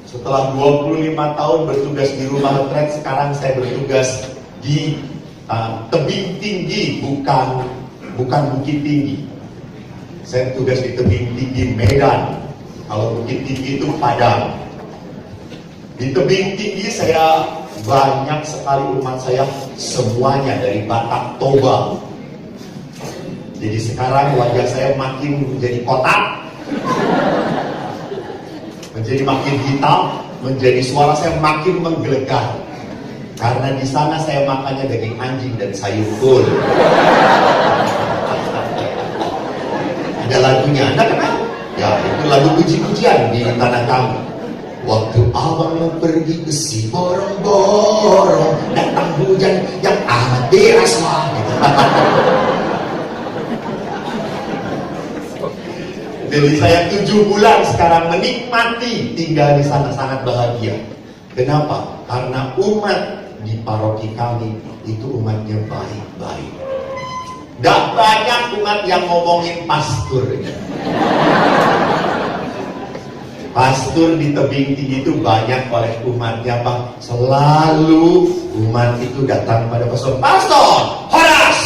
Setelah 25 tahun bertugas di rumah retret, sekarang saya bertugas di tebing tinggi, bukan Bukit Tinggi. Saya tugas di tebing tinggi Medan. Kalau Bukit Tinggi itu Padang. Di tebing tinggi saya banyak sekali umat saya, semuanya dari Batak Toba. Jadi sekarang wajah saya makin menjadi kotak, menjadi makin hitam, menjadi suara saya makin menggelegar. Karena di sana saya makannya daging anjing dan sayur kol. Ada lagunya, Anda kenal? Ya, itu lagu puji-pujian di tanah kami. Waktu abang mau pergi ke si borong-borong, datang hujan yang amat deras lah. Gitu. Jadi saya 7 bulan sekarang menikmati tinggal di sana, sangat bahagia. Kenapa? Karena umat di paroki kami itu umatnya baik-baik. Tidak banyak umat yang ngomongin pastor. Pastor di tebing tinggi itu banyak oleh umatnya, Pak. Selalu umat itu datang pada pastor. Pastor, Horas,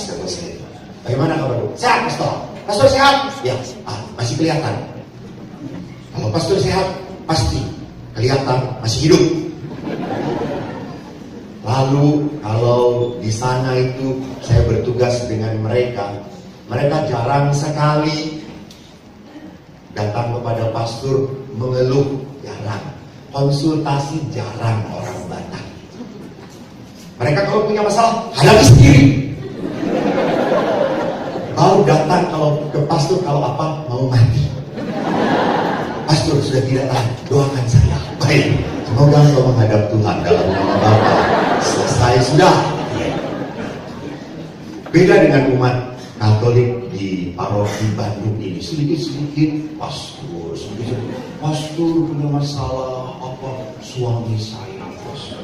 kata saya. Bagaimana kabar? Sehat, pastor. Pastor sehat? Ya, masih kelihatan. Kalau pastor sehat, pasti kelihatan masih hidup. Lalu kalau di sana itu saya bertugas dengan mereka jarang sekali datang kepada pastor mengeluh, jarang. Konsultasi jarang orang Batak. Mereka kalau punya masalah hadapi sendiri. Baru datang kalau ke pastor kalau apa mau mati. Pastor sudah tidak tahan, doakan saya. Baik, semoga engkau menghadap Tuhan dalam nama Bapa. Selesai sudah. Beda dengan umat Katolik di paroki Bandung ini, sedikit-sedikit pastor punya masalah apa, suami saya pastor.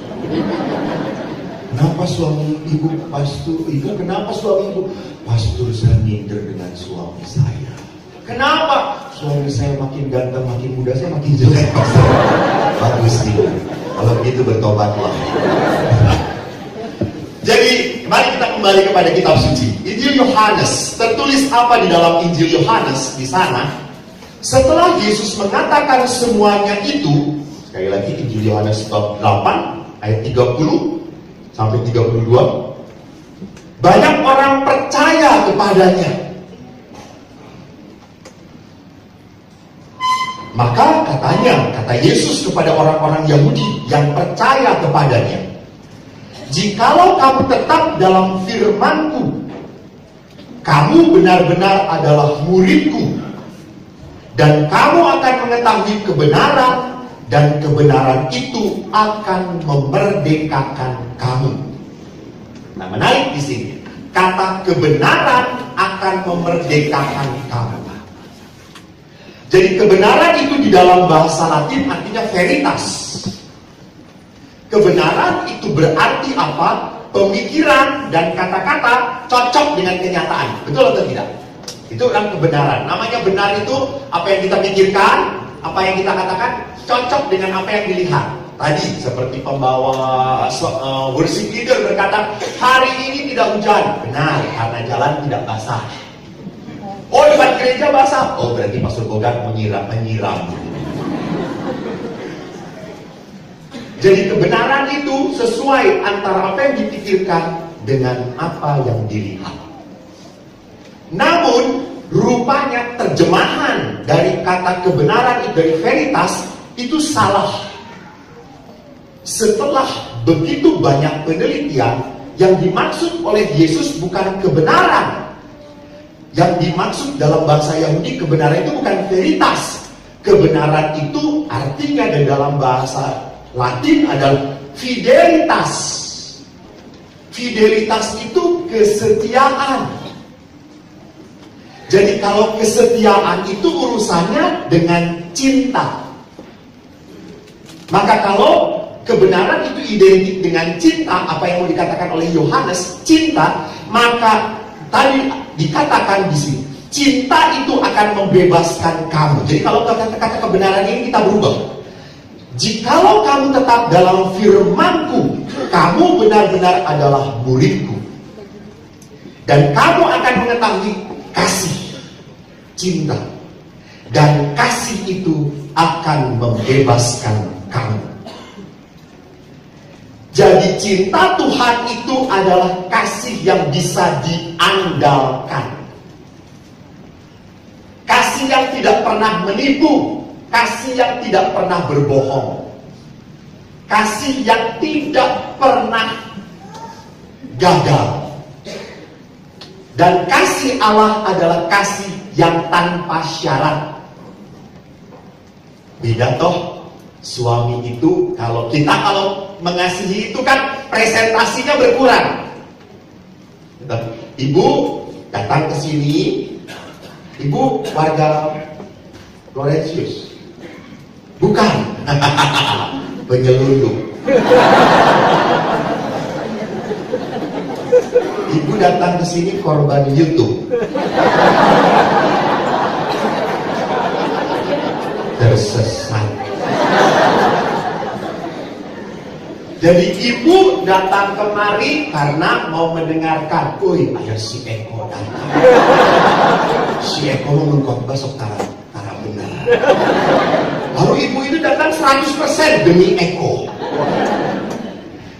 Kenapa suami ibu pastor? Ibu kenapa suami ibu? Pastor saya minder dengan suami saya. Kenapa? Suami saya makin ganteng, makin muda, saya makin jelek pastor. Bagus itu. Kalau begitu bertobatlah. Jadi mari kita kembali kepada kitab suci. Injil Yohanes, tertulis apa di dalam Injil Yohanes di sana? Setelah Yesus mengatakan semuanya itu, sekali lagi Injil Yohanes bab 8 ayat 30 sampai 32, banyak orang percaya kepadanya. Maka kata Yesus kepada orang-orang Yahudi yang percaya kepadanya, jikalau kamu tetap dalam firman-Ku, kamu benar-benar adalah murid-Ku, dan kamu akan mengetahui kebenaran, dan kebenaran itu akan memerdekakan kamu. Nah, menarik di sini, kata kebenaran akan memerdekakan kamu. Jadi kebenaran itu di dalam bahasa Latin artinya veritas. Kebenaran itu berarti apa? Pemikiran dan kata-kata cocok dengan kenyataan. Betul atau tidak? Itu kan kebenaran. Namanya benar itu apa yang kita pikirkan, apa yang kita katakan cocok dengan apa yang dilihat. Tadi seperti pembawa worship leader berkata, hari ini tidak hujan. Benar, karena jalan tidak basah. Oh, depan gereja basah. Oh, berarti Pastor Bogart menyiram. Jadi kebenaran itu sesuai antara apa yang dipikirkan dengan apa yang dilihat. Namun rupanya terjemahan dari kata kebenaran itu, dari veritas, itu salah. Setelah begitu banyak penelitian, yang dimaksud oleh Yesus bukan kebenaran. Yang dimaksud dalam bahasa Yahudi kebenaran itu bukan veritas. Kebenaran itu artinya dari dalam bahasa Latin adalah fidelitas. Fidelitas itu kesetiaan. Jadi kalau kesetiaan itu urusannya dengan cinta. Maka kalau kebenaran itu identik dengan cinta, apa yang mau dikatakan oleh Yohanes, cinta, maka tadi dikatakan di sini, cinta itu akan membebaskan kamu. Jadi kalau kata-kata kebenaran ini kita berubah. Jikalau kamu tetap dalam firman-Ku, kamu benar-benar adalah murid-Ku. Dan kamu akan mengetahui kasih, cinta. Dan kasih itu akan membebaskan kamu. Jadi cinta Tuhan itu adalah kasih yang bisa diandalkan. Kasih yang tidak pernah menipu, kasih yang tidak pernah berbohong, kasih yang tidak pernah gagal. Dan kasih Allah adalah kasih yang tanpa syarat. Beda toh, suami itu kalau mengasihi itu kan presentasinya berkurang. Ibu datang ke sini, ibu warga Florentius, bukan penyelundup. Ibu datang ke sini korban YouTube. Tersesat. Jadi ibu datang kemari karena mau mendengarkan, ayah si Eko datang. Si Eko mengkhotbah sok tara benar. Lalu ibu itu datang 100% demi Eko.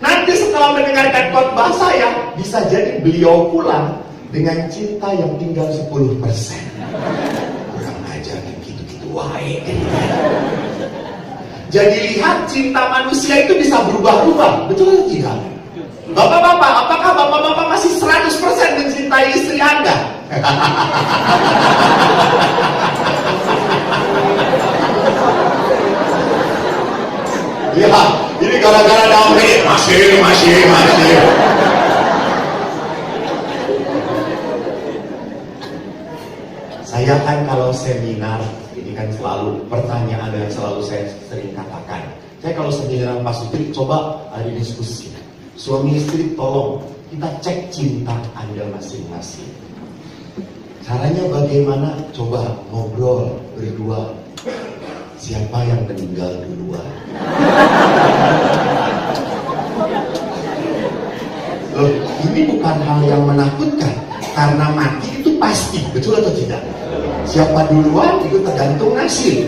Nanti setelah mendengarkan khotbah saya, bisa jadi beliau pulang dengan cinta yang tinggal 10%. Kurang ajar gitu-gitu wae. Jadi lihat, cinta manusia itu bisa berubah-ubah, betul atau tidak? Bapak-bapak, apakah bapak-bapak masih 100% mencintai istri Anda? Ya, ini gara-gara David. Masih. Saya kan kalau seminar, ini kan selalu pertanyaan yang selalu saya sering katakan. Saya kalau seminar Pak Sutri, coba ada diskusi. Suami istri tolong kita cek cinta Anda masing-masing. Caranya bagaimana? Coba ngobrol berdua. Siapa yang meninggal duluan? Loh, ini bukan hal yang menakutkan. Karena mati itu pasti, betul atau tidak? Siapa duluan itu tergantung nasib.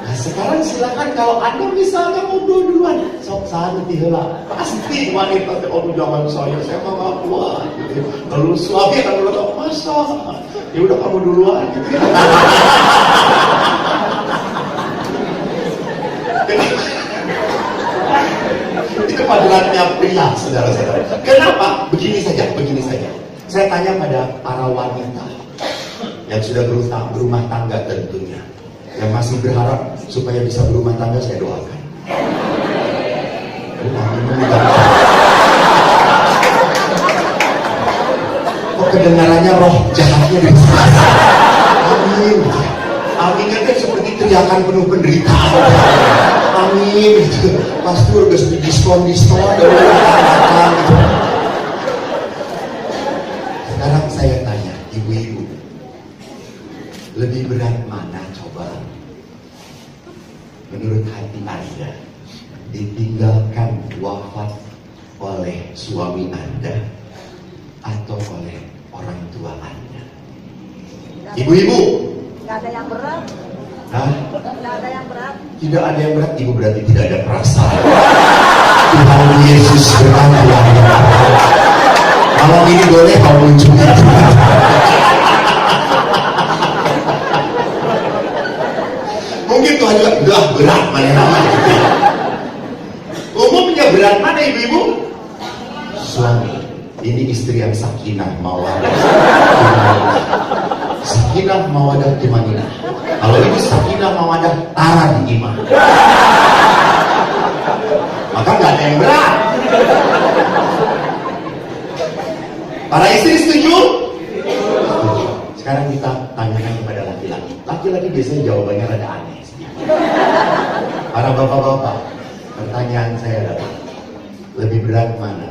Nah sekarang silakan kalau Anda misalnya ngobrol duluan, sok santai lah. Pasti wanita jangan saya mah gak kuat. Gitu. Lalu suami akan bilang, masa? Ya udah kamu duluan. Gitu. Itu padahalnya pria, saudara-saudara. Kenapa? Begini saja. Saya tanya pada para wanita yang sudah berumah tangga tentunya, yang masih berharap supaya bisa berumah tangga, saya doakan. Kok kedengarannya roh jahatnya di sana? Amin. Amin kan seperti teriakan penuh penderitaan. Amin. Pastor udah diskon gitu. Sekarang saya tanya, ibu-ibu, lebih berat mana coba? Menurut hati Anda, ditinggalkan wafat oleh suami Anda atau oleh orang tua Anda? Ibu-ibu, nggak ada yang berat. Hah? Nggak ada yang berat. Tidak ada yang berat, ibu berarti tidak ada perasaan. Tuhan Yesus berkata, malam ini boleh kau muncul itu. Mungkin Tuhan juga berat mana namanya. Umumnya berat mana ibu-ibu? Suami. Ini istri yang sakinah mawadah. Sakinah mawadah tumaninah. Kalau ibu sakinah mawadah tara di iman. Maka nggak ada yang berat. Para istri setuju? Sekarang kita tanyakan kepada laki-laki. Laki-laki biasanya jawabannya rada aneh. Para bapak-bapak, pertanyaan saya adalah, lebih berat mana?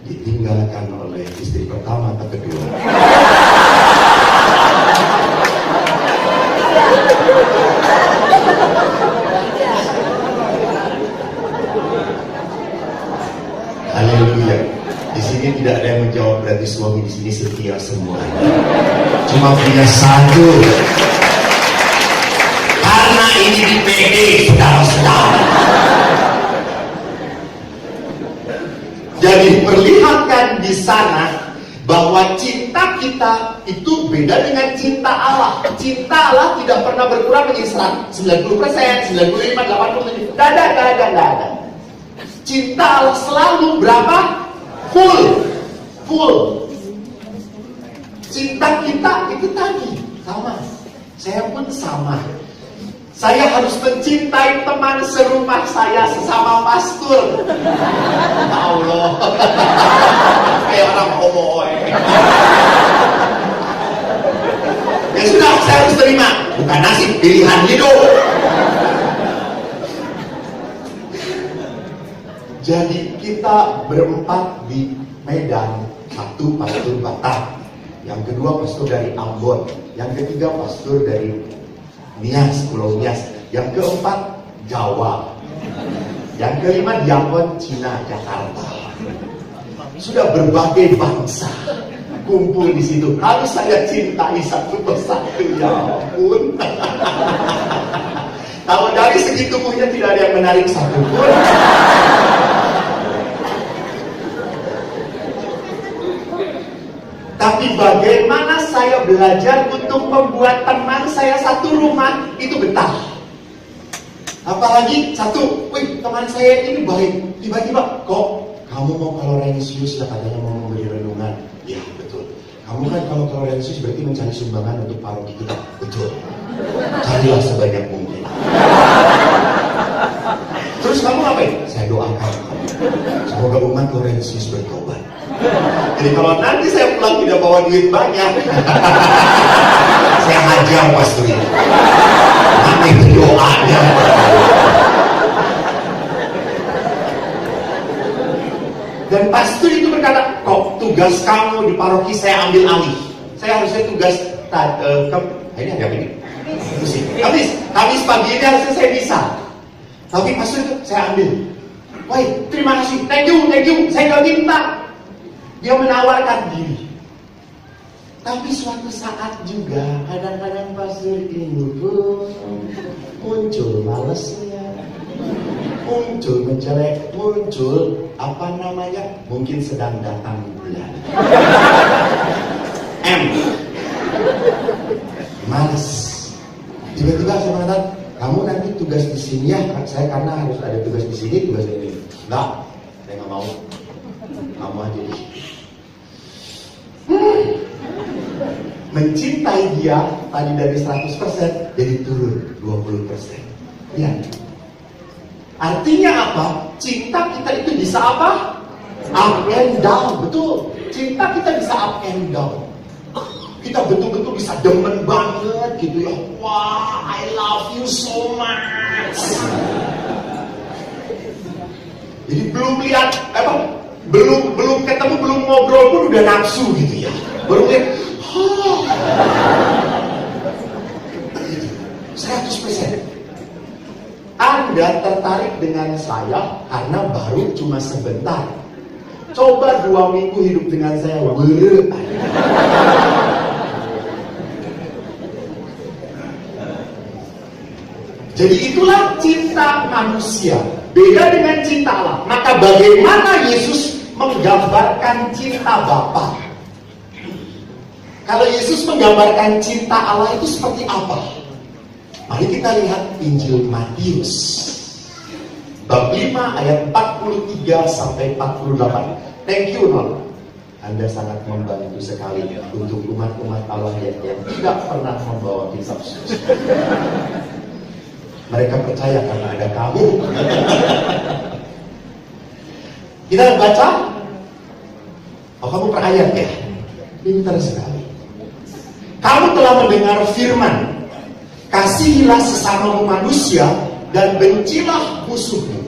ditinggalkan oleh istri pertama atau kedua? Haleluya. Di sini tidak ada yang menjawab, berarti suami di sini setia semua. Cuma punya satu. Karena ini di PD, saudara-saudara. Jadi perlihatkan di sana bahwa cinta kita itu beda dengan cinta Allah. Cinta Allah tidak pernah berkurang menjadi 90%, 95%, 80%. Tidak. Cinta Allah selalu berapa? Full. Cinta kita itu tadi sama. Saya pun sama. Saya harus mencintai teman serumah saya, sesama pastor. Allah. Kayak orang homo. Ya sudah, saya harus terima. Bukan nasib, pilihan hidup. Jadi kita berempat di Medan. Satu pastor Batak, yang kedua pastor dari Ambon, yang ketiga pastor dari Nias, Pulau Nias, yang keempat Jawa, yang kelima diakon Cina, Jakarta. Sudah berbagai bangsa kumpul di situ. Harus saya cintai satu persatu, ya ampun. Kalau dari segi tubuhnya tidak ada yang menarik satupun. Tapi bagaimana saya belajar untuk membuat teman saya satu rumah itu betah. Apalagi satu, wih teman saya ini baik. Tiba-tiba, kok kamu mau kalau Rensius ya katanya mau memberi renungan. Ya betul. Kamu kan kalau Rensius berarti mencari sumbangan untuk paroki kita. Betul. Carilah sebanyak mungkin. Terus kamu ngapain? Saya doakan. Semoga umat Rensius bertobat. Jadi kalau nanti saya pulang tidak bawa duit banyak, saya hajar pastor ini. Nanti berdoanya. Dan pastor itu berkata, kok tugas kamu di paroki saya ambil alih. Saya harusnya tugas ini ada apa ini? Habis pagi ini harusnya saya bisa. Tapi pastor itu saya ambil. Woi, terima kasih, thank you, saya gak minta. Dia menawarkan diri. Tapi suatu saat juga kadang-kadang pastor ini pun muncul malesnya, muncul menjelek, muncul apa namanya, mungkin sedang datang bulan. Males. Tiba-tiba saya mengatakan, kamu nanti tugas di sini ya, saya karena harus ada tugas di sini, tugas ini. Enggak, saya nggak mau. Kamu aja di sini. Mencintai dia tadi dari 100% jadi turun 20%. Ya. Artinya apa? Cinta kita itu bisa apa? Up and down, betul. Cinta kita bisa up and down. Kita betul-betul bisa demen banget gitu ya. Wah, I love you so much. Jadi belum lihat belum ketemu, belum ngobrol pun udah nafsu gitu ya. Baru lihat, 100%. Anda tertarik dengan saya karena baru cuma sebentar. Coba 2 minggu hidup dengan saya, Jadi itulah cinta manusia. Beda dengan cinta Allah. Maka bagaimana Yesus menggambarkan cinta Bapa? Kalau Yesus menggambarkan cinta Allah itu seperti apa? Mari kita lihat Injil Matius bab 5 ayat 43 sampai 48. Thank you, Non. Anda sangat membantu sekali untuk umat-umat Allah yang tidak pernah membawa kitab suci. Mereka percaya karena ada kamu. Kita baca. Oh, kamu per ayat ya? Pintar sekali. Kamu telah mendengar firman, kasihilah sesamamu manusia dan bencilah musuhmu.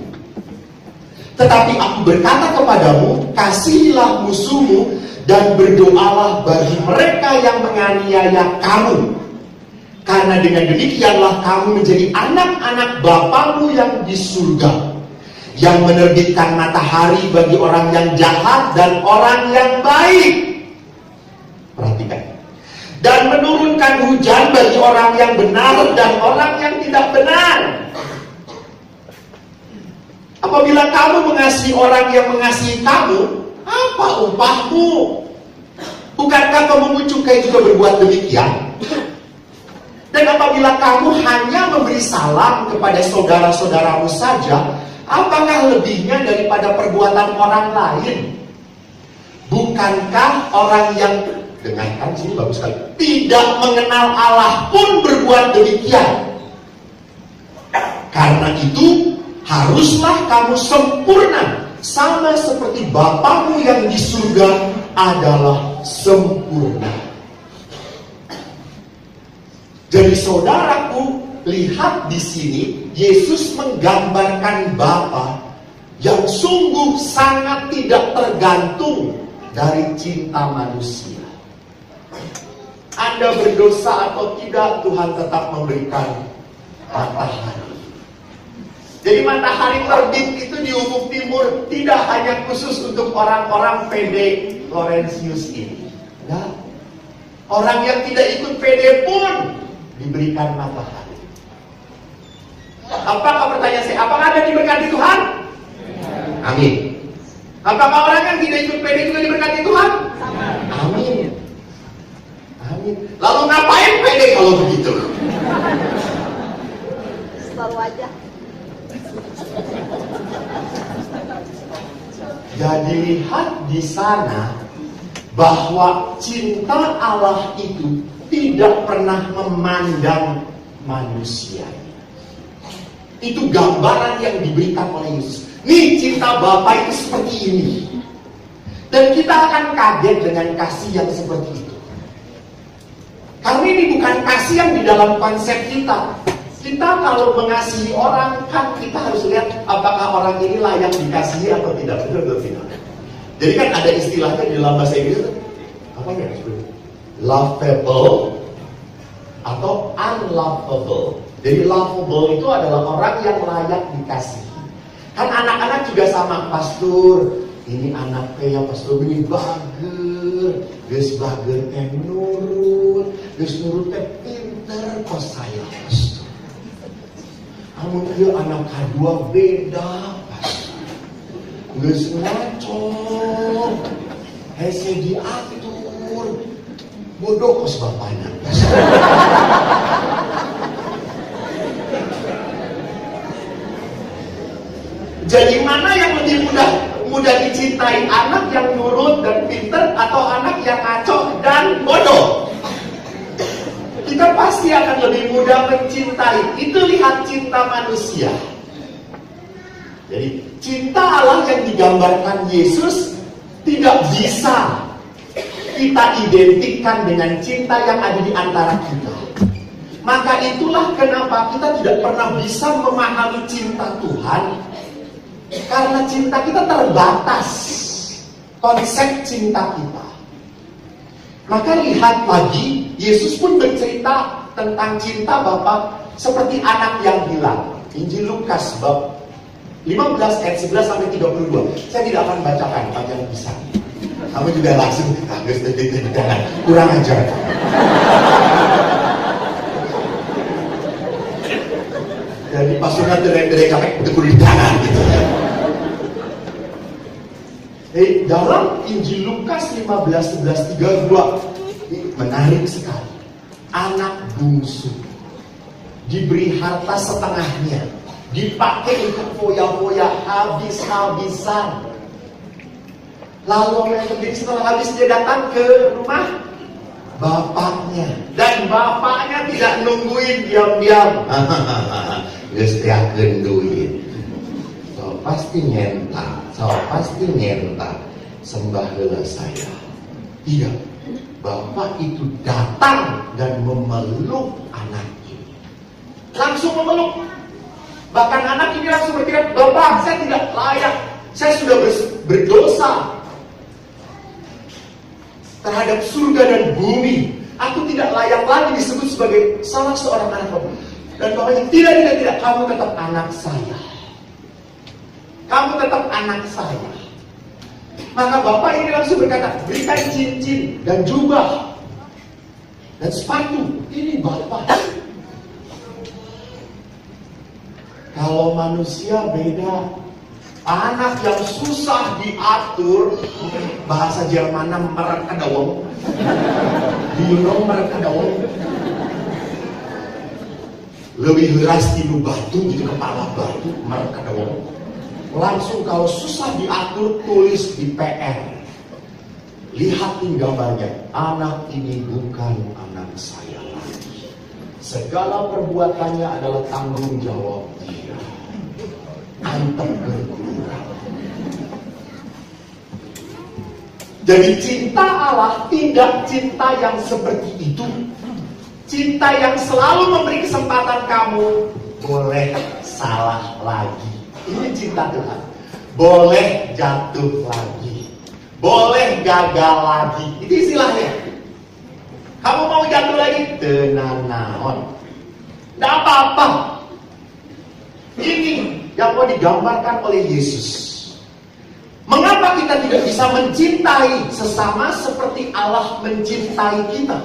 Tetapi aku berkata kepadamu, kasihilah musuhmu dan berdoalah bagi mereka yang menganiaya kamu. Karena dengan demikianlah kamu menjadi anak-anak Bapamu yang di surga, yang menerbitkan matahari bagi orang yang jahat dan orang yang baik. Perhatikan. Dan menurunkan hujan bagi orang yang benar dan orang yang tidak benar. Apabila kamu mengasihi orang yang mengasihi kamu, apa upahmu? Bukankah kamu cukai juga berbuat demikian? Dan apabila kamu hanya memberi salam kepada saudara-saudaramu saja, apakah lebihnya daripada perbuatan orang lain? Bukankah orang yang, dengarkan sini bagus sekali, tidak mengenal Allah pun berbuat demikian? Karena itu haruslah kamu sempurna, sama seperti Bapamu yang di surga adalah sempurna. Jadi saudaraku, lihat di sini Yesus menggambarkan Bapa yang sungguh sangat tidak tergantung dari cinta manusia. Anda berdosa atau tidak, Tuhan tetap memberikan matahari. Jadi matahari terbit itu di ufuk timur tidak hanya khusus untuk orang-orang PD Laurentius ini. Nah, orang yang tidak ikut PD pun diberikan matahari. Apakah pertanyaan saya, apakah Anda diberkati Tuhan? Amin. Apakah orang yang tidak ikut PD juga diberkati Tuhan? Amin. Amin. Lalu ngapain PD kalau begitu? Selalu aja. Jadi lihat di sana bahwa cinta Allah itu tidak pernah memandang manusia. Itu gambaran yang diberikan oleh Yesus. Nih, cinta Bapa itu seperti ini. Dan kita akan kaget dengan kasih yang seperti itu. Karena ini bukan kasih yang di dalam konsep kita. Kita kalau mengasihi orang, kan kita harus lihat apakah orang ini layak dikasihi atau tidak. Betul atau tidak? Jadi kan ada istilahnya di dalam bahasa Inggris, apa ya? Lovable atau unlovable. Jadi lovable itu adalah orang yang layak dikasihi. Kan anak-anak juga sama, pastor. Ini anaknya ya pastor ini bager, geus bager teh nurut, geus nurut teh pinter kok saya pastor. Kamu dia anak kedua beda pastor. Geus ngaco, hese diatur, bodoh kos bapaknya pastor. Jadi mana yang lebih mudah dicintai, anak yang nurut dan pinter atau anak yang ngaco dan bodoh? Kita pasti akan lebih mudah mencintai. Itu lihat cinta manusia. Jadi cinta Allah yang digambarkan Yesus tidak bisa kita identikkan dengan cinta yang ada di antara kita. Maka itulah kenapa kita tidak pernah bisa memahami cinta Tuhan. Karena cinta kita terbatas, konsep cinta kita. Maka lihat lagi, Yesus pun bercerita tentang cinta Bapa seperti anak yang hilang. Injil Lukas bab 15 ayat 11 sampai 32. Saya tidak akan bacakan bagian bisa. Kamu juga langsung kurang ajar. Jadi pasurnya tere-tere capek tegur di tangan gitu. Dalam Injil Lukas 15, 11, 32 ini menarik sekali. Anak bungsu diberi harta setengahnya, dipakai untuk foya-foya habis-habisan. Lalu yang terjadi setelah habis, dia datang ke rumah bapaknya, dan bapaknya tidak nungguin diam-diam. Geus teakeun duit. So pasti nyentak, sembah heula saya. Tidak. Bapak itu datang dan memeluk anak ini. Langsung memeluk. Bahkan anak ini langsung berkata, Bapak, saya tidak layak. Saya sudah berdosa terhadap surga dan bumi. Aku tidak layak lagi disebut sebagai salah seorang anak Bapak. Dan Bapaknya, tidak, kamu tetap anak saya. Kamu tetap anak saya. Maka Bapak ini langsung berkata, berikan cincin dan jubah dan sepatu. Ini Bapak. Kalau manusia beda. Anak yang susah diatur, bahasa Jermannya merekadawang. Do you know merekadawang? Lebih keras tilu batu, jadi kepala batu, merekadawang. Langsung kalau susah diatur, tulis di PR. Lihat gambarnya, anak ini bukan anak saya lagi. Segala perbuatannya adalah tanggung jawab dia. Antep berkurang. Jadi cinta Allah tidak cinta yang seperti itu. Cinta yang selalu memberi kesempatan kamu boleh salah lagi. Ini cinta Tuhan. Boleh jatuh lagi. Boleh gagal lagi. Itu istilahnya. Kamu mau jatuh lagi? Tenang naon. Tidak apa-apa. Ini yang mau digambarkan oleh Yesus. Mengapa kita tidak bisa mencintai sesama seperti Allah mencintai kita?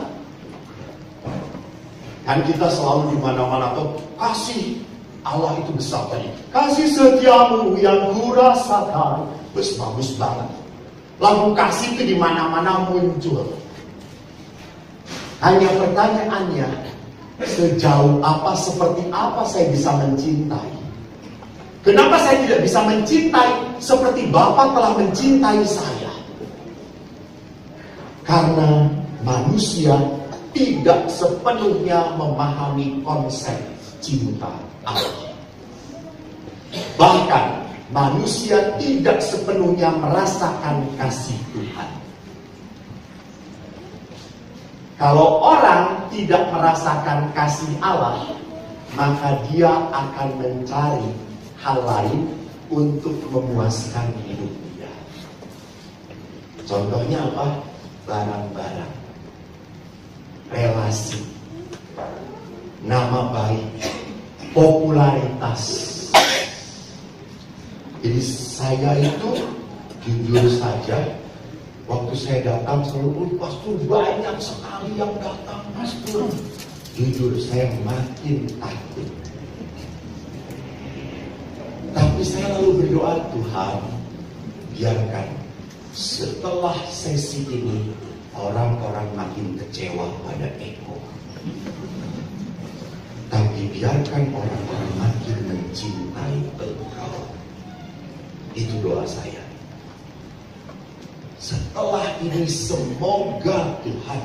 Kan kita selalu di mana-mana tuh kasih Allah itu besar tadi. Kasih setiamu yang kurasakan, bagus banget. Lagu kasih itu di mana-mana muncul. Hanya pertanyaannya, sejauh apa, seperti apa saya bisa mencintai? Kenapa saya tidak bisa mencintai seperti Bapa telah mencintai saya? Karena manusia tidak sepenuhnya memahami konsep cinta Allah. Bahkan manusia tidak sepenuhnya merasakan kasih Tuhan. Kalau orang tidak merasakan kasih Allah, maka dia akan mencari hal lain untuk memuaskan hidupnya. Contohnya apa? Barang-barang, relasi, nama baik, popularitas. Jadi saya itu jujur saja, waktu saya datang selalu, pastor banyak sekali yang datang, pastor. Jujur saya makin takut. Tapi saya lalu berdoa, Tuhan, biarkan setelah sesi ini orang-orang makin kecewa pada ego. Tapi biarkan orang-orang makin mencintai Engkau. Itu doa saya. Setelah ini semoga Tuhan,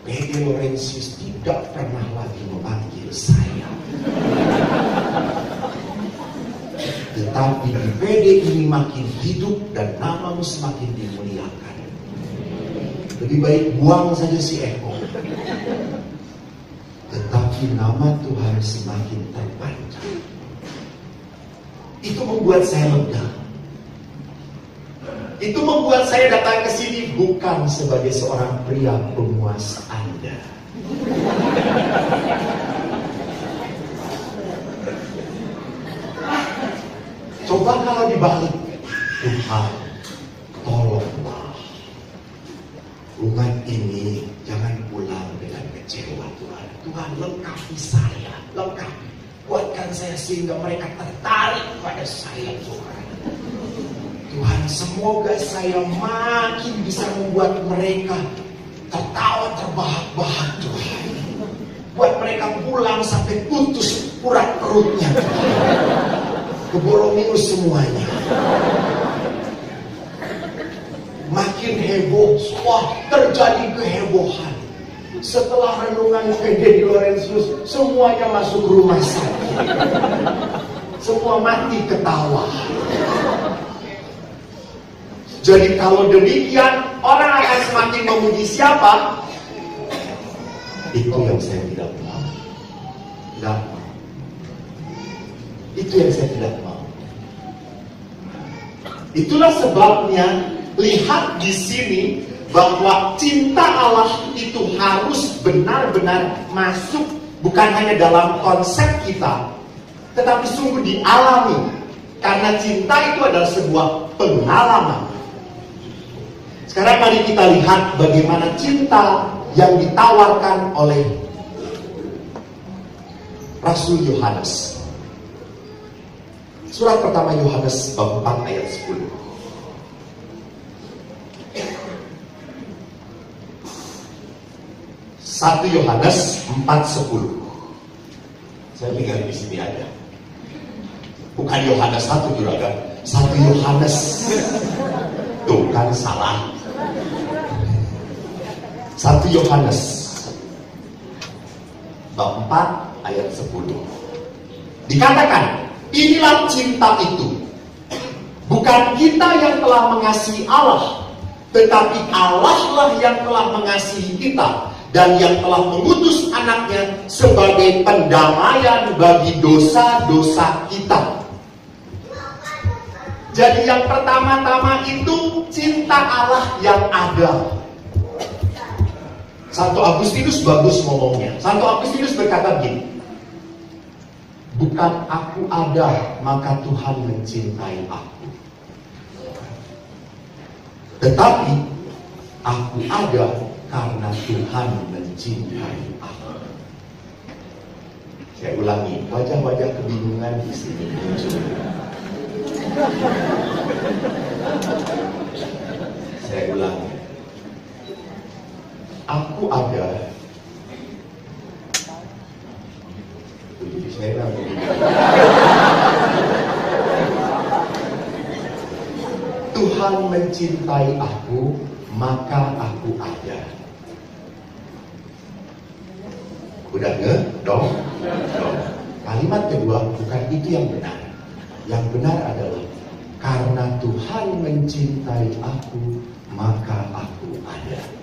P.D. Laurentius tidak pernah lagi memanggil saya. Tetapi di PD ini makin hidup dan namamu semakin dimuliakan. Lebih baik buang saja si Eko. Tetapi nama Tuhan semakin terpanjang. Itu membuat saya lega. Itu membuat saya datang ke sini bukan sebagai seorang pria pemuas Anda. Coba kalau dibalik, Tuhan, tolonglah umat ini jangan pulang dengan kecewa Tuhan. Tuhan lengkapi saya, lengkapi, buatkan saya sehingga mereka tertarik pada saya Tuhan. Tuhan, semoga saya makin bisa membuat mereka tertawa terbahak-bahak Tuhan. Buat mereka pulang sampai putus urat perutnya Tuhan. Keborong-minus semuanya. Makin heboh, wah terjadi kehebohan. Setelah renungan P.D. Laurentius, semuanya masuk rumah sakit. Semua mati ketawa. Jadi kalau demikian, orang akan semakin memuji siapa? Itu yang saya tidak mau. Tidak mau. Itu yang saya tidak mau. Itulah sebabnya lihat di sini bahwa cinta Allah itu harus benar-benar masuk bukan hanya dalam konsep kita, tetapi sungguh dialami. Karena cinta itu adalah sebuah pengalaman. Sekarang mari kita lihat bagaimana cinta yang ditawarkan oleh Rasul Yohanes. Surat pertama Yohanes bab 4 ayat 10. Satu Yohanes 4:10. Saya tinggal di sini aja. Bukan Yohanes 1 juragan, 1 Yohanes. Tuh kan salah. 1 Yohanes bab 4 ayat 10. Dikatakan, inilah cinta itu. Bukan kita yang telah mengasihi Allah, tetapi Allah lah yang telah mengasihi kita dan yang telah mengutus anaknya sebagai pendamaian bagi dosa-dosa kita. Jadi yang pertama-tama itu cinta Allah yang ada. Santo Agustinus bagus ngomongnya. Santo Agustinus berkata begini, bukan aku ada maka Tuhan mencintai aku, tetapi aku ada karena Tuhan mencintai aku. Saya ulangi, wajah-wajah kebingungan di sini muncul. Saya ulangi, aku ada. Jadi saya lagi. Tuhan mencintai aku, maka aku ada. Udah nggak? Dong? Kalimat kedua, bukan itu yang benar. Yang benar adalah karena Tuhan mencintai aku, maka aku ada.